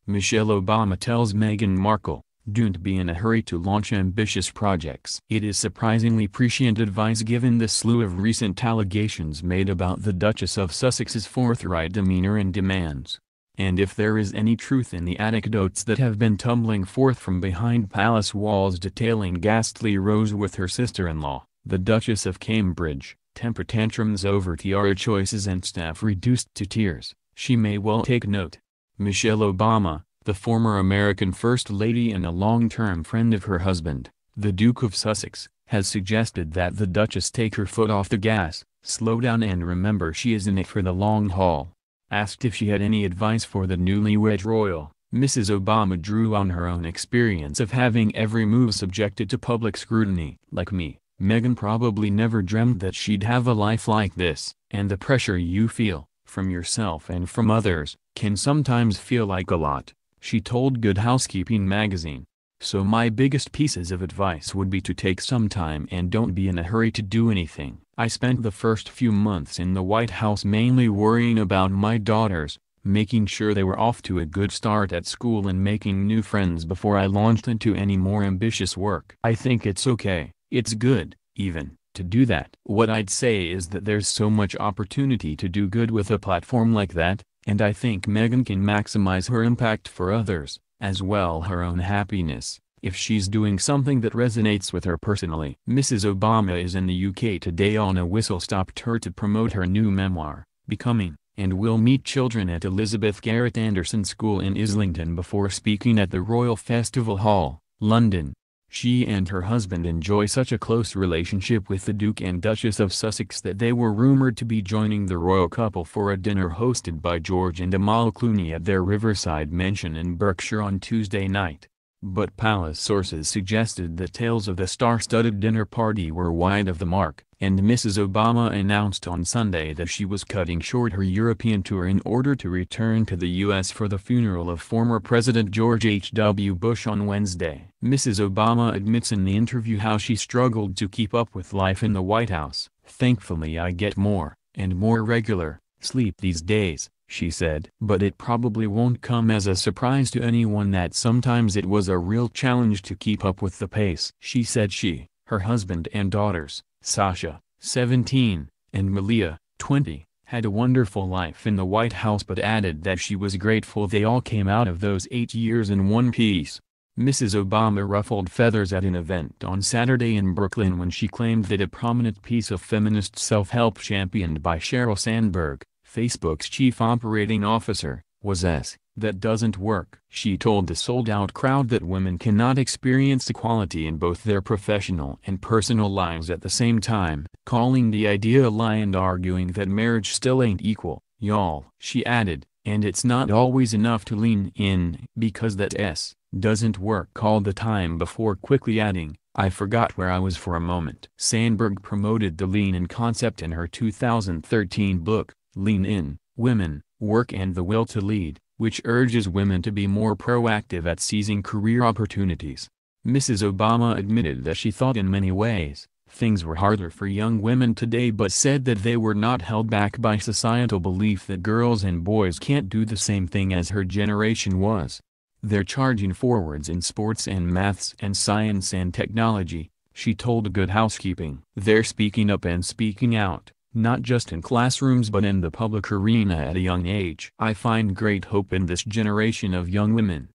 Michelle Obama tells Meghan Markle, "Don't be in a hurry to launch ambitious projects." It is surprisingly prescient advice given the slew of recent allegations made about the Duchess of Sussex's forthright demeanor and demands. And if there is any truth in the anecdotes that have been tumbling forth from behind palace walls detailing ghastly rows with her sister-in-law, the Duchess of Cambridge, temper tantrums over tiara choices and staff reduced to tears, she may well take note. Michelle Obama, the former American First Lady and a long-term friend of her husband, the Duke of Sussex, has suggested that the Duchess take her foot off the gas, slow down and remember she is in it for the long haul. Asked if she had any advice for the newlywed royal, Mrs. Obama drew on her own experience of having every move subjected to public scrutiny. "Like me, Meghan probably never dreamt that she'd have a life like this, and the pressure you feel, from yourself and from others, can sometimes feel like a lot," she told Good Housekeeping magazine. "So my biggest pieces of advice would be to take some time and don't be in a hurry to do anything. I spent the first few months in the White House mainly worrying about my daughters, making sure they were off to a good start at school and making new friends before I launched into any more ambitious work. I think it's okay, it's good, even, to do that. What I'd say is that there's so much opportunity to do good with a platform like that, and I think Meghan can maximize her impact for others, as well her own happiness, if she's doing something that resonates with her personally." Mrs. Obama is in the UK today on a whistle-stop tour to promote her new memoir, Becoming, and will meet children at Elizabeth Garrett Anderson School in Islington before speaking at the Royal Festival Hall, London. She and her husband enjoy such a close relationship with the Duke and Duchess of Sussex that they were rumored to be joining the royal couple for a dinner hosted by George and Amal Clooney at their riverside mansion in Berkshire on Tuesday night. But palace sources suggested that tales of the star-studded dinner party were wide of the mark, and Mrs. Obama announced on Sunday that she was cutting short her European tour in order to return to the U.S. for the funeral of former President George H. W. Bush on Wednesday. Mrs. Obama admits in the interview how she struggled to keep up with life in the White House. "Thankfully I get more, and more regular, sleep these days," she said. But it probably won't come as a surprise to anyone that sometimes it was a real challenge to keep up with the pace. She said she, her husband and daughters, Sasha, 17, and Malia, 20, had a wonderful life in the White House but added that she was grateful they all came out of those 8 years in one piece. Mrs. Obama ruffled feathers at an event on Saturday in Brooklyn when she claimed that a prominent piece of feminist self-help championed by Sheryl Sandberg, Facebook's chief operating officer, was "that doesn't work." She told the sold-out crowd that women cannot experience equality in both their professional and personal lives at the same time, calling the idea a lie and arguing that marriage still ain't equal, y'all. She added, "And it's not always enough to lean in, because that doesn't work all the time," before quickly adding, "I forgot where I was for a moment." Sandberg promoted the lean-in concept in her 2013 book, Lean In, Women, Work and the Will to Lead, which urges women to be more proactive at seizing career opportunities. Mrs. Obama admitted that she thought in many ways, things were harder for young women today but said that they were not held back by societal belief that girls and boys can't do the same thing as her generation was. "They're charging forwards in sports and maths and science and technology," she told Good Housekeeping. "They're speaking up and speaking out, not just in classrooms but in the public arena at a young age. I find great hope in this generation of young women.